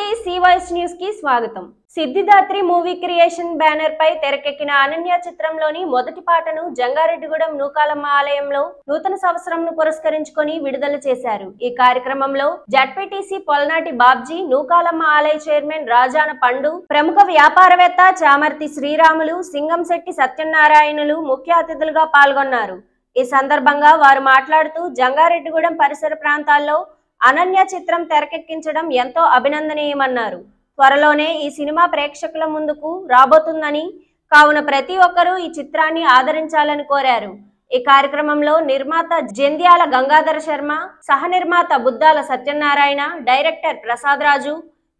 నమస్తే C voice news కి స్వాగతం. సిద్ధిదాత్రి మూవీ క్రియేషన్ బ్యానర్ పై తెరకెక్కిన అనన్య చిత్రంలోని మొదటి పాటను జంగారెడ్డిగూడెం నూకాలమ్మ ఆలయంలో నూతన సంవత్సరంను పురస్కరించుకొని విడుదల చేశారు. ఈ కార్యక్రమంలో జడ్పీటీసీ పొల్నాటి బాబ్జీ, నూకాలమ్మ ఆలయ చైర్మన్ రాజాన పండు, ప్రముఖ వ్యాపారవేత్త చామర్తి శ్రీరాములు, సింగంశెట్టి సత్యనారాయణులు ముఖ్య అతిథులుగా పాల్గొన్నారు. ఈ సందర్భంగా వారు మాట్లాడుతూ జంగారెడ్డిగూడెం పరిసర ప్రాంతాల్లో అనన్య చిత్రం తెరకెక్కించడం ఎంతో అభినందనీయమన్నారు. త్వరలోనే ఈ సినిమా ప్రేక్షకుల ముందుకు రాబోతుందని, కావున ప్రతి ఒక్కరూ ఈ చిత్రాన్ని ఆదరించాలని కోరారు. ఈ కార్యక్రమంలో నిర్మాత జంధ్యాల గంగాధర శర్మ, సహ నిర్మాత Buddala Satyanarayana, director Prasad Raju,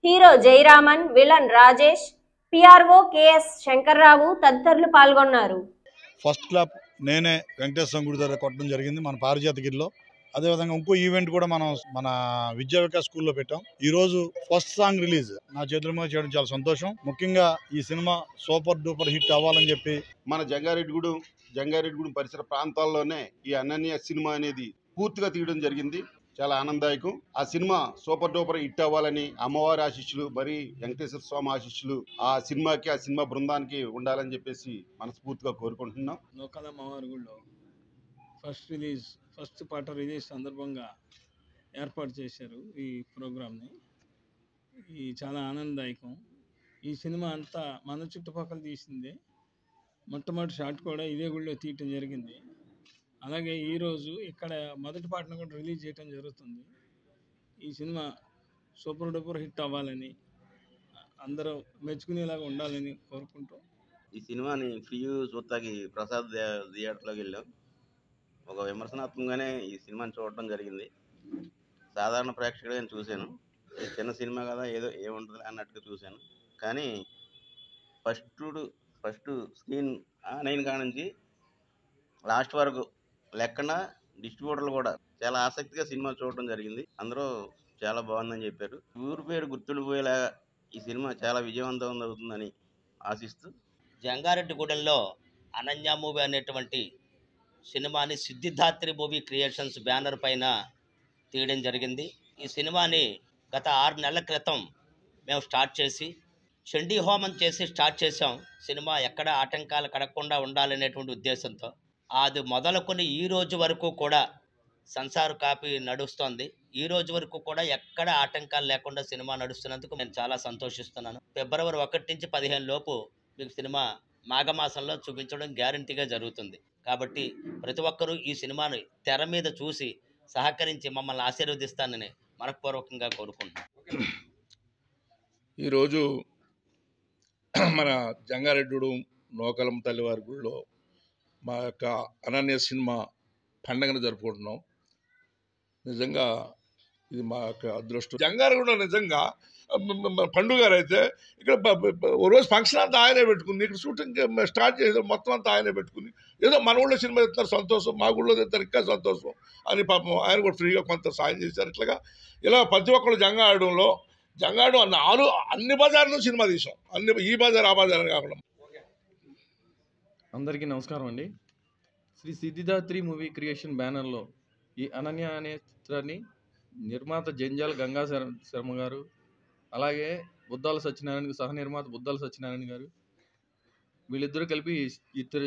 hero Jayaraman, villain Rajesh, PRO KS Shankarrao తదితరులు పాల్గొన్నారు. ఫస్ట్ క్లాప్ నేనే వెంకటేశ్వర గుడి దగ్గర కొట్టడం జరిగింది మన పారిజాతగిరిలో. అదేవిధంగా ఇంకో ఈవెంట్ కూడా మనం మన విద్యా వికాస్ స్కూల్లో పెట్టాం. ఈ రోజు ఫస్ట్ సాంగ్ రిలీజ్ నా చేతుల మీద చేయడం చాలా సంతోషం. ముఖ్యంగా ఈ సినిమా సూపర్ డూపర్ హిట్ అవ్వాలని చెప్పి మన జంగారెడ్డిగూడెం పరిసర ప్రాంతాల్లోనే ఈ అనన్య సినిమా అనేది పూర్తిగా తీయడం జరిగింది. చాలా ఆనందదాయకం. ఆ సినిమా సూపర్ డూపర్ హిట్ అవ్వాలని అమ్మవారి ఆశీస్సులు, మరి వెంకటేశ్వర స్వామి ఆశీస్సులు ఆ సినిమాకి, ఆ సినిమా బృందానికి ఉండాలని చెప్పేసి మనస్ఫూర్తిగా కోరుకుంటున్నాం. నూకాలమ్మ అమ్మవారి గుడిలో ఫస్ట్ పాట రిలీజ్ సందర్భంగా ఏర్పాటు చేశారు ఈ ప్రోగ్రామ్ని. ఈ చాలా ఆనందదాయకం. ఈ సినిమా అంతా మన చుట్టుపక్కల తీసిందే. మొట్టమొదటి షాట్ కూడా ఇదే గుడిలో తీయటం జరిగింది. అలాగే ఈరోజు ఇక్కడ మొదటి పాటను కూడా రిలీజ్ చేయడం జరుగుతుంది. ఈ సినిమా సూపర్ డూపర్ హిట్ అవ్వాలని, అందరూ మెచ్చుకునేలాగా ఉండాలని కోరుకుంటూ ఈ సినిమాని ఫ్రీ చూస్తాకి ప్రసాద్ థియేటర్లోకి వెళ్ళాం. ఒక విమర్శనాత్మకంగానే ఈ సినిమాని చూడటం జరిగింది. సాధారణ ప్రేక్షకుడిగా నేను చూశాను. ఇది చిన్న సినిమా కదా, ఏదో ఏముంటుంది అన్నట్టుగా చూశాను. కానీ ఫస్ట్ స్క్రీన్ ఆన్ అయిన కాడ నుంచి లాస్ట్ వరకు లెక్కన డిస్ట్రిబ్యూటర్లు కూడా చాలా ఆసక్తిగా సినిమా చూడటం జరిగింది. అందరూ చాలా బాగుందని చెప్పారు. ఊరి పేరు గుర్తుండిపోయేలా ఈ సినిమా చాలా విజయవంతం అవుతుందని ఆశిస్తూ జంగారెడ్డిగూడెంలో అనన్య మూవీ అనేటువంటి సినిమాని సిద్ధిదాత్రి మూవీ క్రియేషన్స్ బ్యానర్ పైన తీయడం జరిగింది. ఈ సినిమాని గత 6 నెలల క్రితం మేము స్టార్ట్ చేసి చండీ హోమం చేసి స్టార్ట్ చేసాం. సినిమా ఎక్కడ ఆటంకాలు కడగకుండా ఉండాలనేటువంటి ఉద్దేశంతో అది మొదలుకొని ఈ రోజు వరకు కూడా సెన్సార్ కాపీ నడుస్తోంది. ఈ రోజు వరకు కూడా ఎక్కడ ఆటంకాలు లేకుండా సినిమా నడుస్తున్నందుకు నేను చాలా సంతోషిస్తున్నాను. ఫిబ్రవరి 1 నుంచి 15 లోపు మీకు సినిమా మాఘమాసంలో చూపించడం గ్యారంటీగా జరుగుతుంది. కాబట్టి ప్రతి ఒక్కరూ ఈ సినిమాను తెర మీద చూసి సహకరించి మమ్మల్ని ఆశీర్వదిస్తానని మనఃపూర్వకంగా కోరుకుంటున్నాను. ఈరోజు మన జంగారెడ్డిగూడెం నూకాలమ్మ తల్లివారి గుడిలో మా యొక్క అనన్య సినిమా పండుగను జరుపుకుంటున్నాం. నిజంగా ఇది మా యొక్క అదృష్టం. జంగారెడ్డిగూడెం నిజంగా పండుగ గారు అయితే ఇక్కడ ఓ రోజు ఫంక్షన్ అంతా ఆయనే పెట్టుకుని, ఇక్కడ షూటింగ్ స్టార్ట్ చేసి మొత్తం అంతా ఆయనే పెట్టుకుని, ఏదో మన ఊళ్ళో సినిమా తెస్తారు సంతోషం, మా ఊళ్ళో తెస్తారు ఇంకా సంతోషం అని పాపం ఆయన కూడా ఫ్రీగా కొంత సాయం చేశారు. ఇలా ప్రతి ఒక్కరు జంగారెడ్డిగూడెంలో అన్ని బజార్లో సినిమా తీసాం. ఈ బజార్ ఆ బజార్ అని కాకుండా. అందరికీ నమస్కారం అండి. శ్రీ సిద్ధిదాత్రి మూవీ క్రియేషన్ బ్యానర్లో ఈ అనన్య అనే చిత్రాన్ని నిర్మాత జంధ్యాల గంగాధర శర్మ గారు, అలాగే బుద్దాల సత్యనారాయణ సహ నిర్మాత బుద్దాల సత్యనారాయణ గారు, వీళ్ళిద్దరూ కలిపి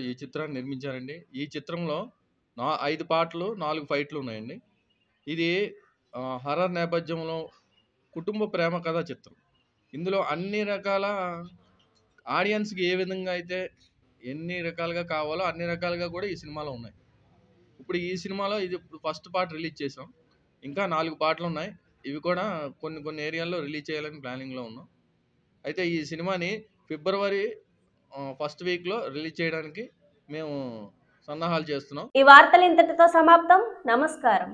ఈ చిత్రాన్ని నిర్మించారండి. ఈ చిత్రంలో 5 పాటలు 4 ఫైట్లు ఉన్నాయండి. ఇది హర్రర్ నేపథ్యంలో కుటుంబ ప్రేమ కథా చిత్రం. ఇందులో అన్ని రకాల ఆడియన్స్కి ఏ విధంగా అయితే ఎన్ని రకాలుగా కావాలో అన్ని రకాలుగా కూడా ఈ సినిమాలో ఉన్నాయి. ఇప్పుడు ఈ సినిమాలో ఇది ఫస్ట్ పార్ట్ రిలీజ్ చేసాం. ఇంకా 4 పాటలు ఉన్నాయి. ఇవి కూడా కొన్ని ఏరియాల్లో రిలీజ్ చేయాలని ప్లానింగ్లో ఉన్నాం. అయితే ఈ సినిమాని ఫిబ్రవరి ఫస్ట్ వీక్లో రిలీజ్ చేయడానికి మేము సన్నాహాలు చేస్తున్నాం. ఈ వార్తలు ఇంతటితో సమాప్తం. నమస్కారం.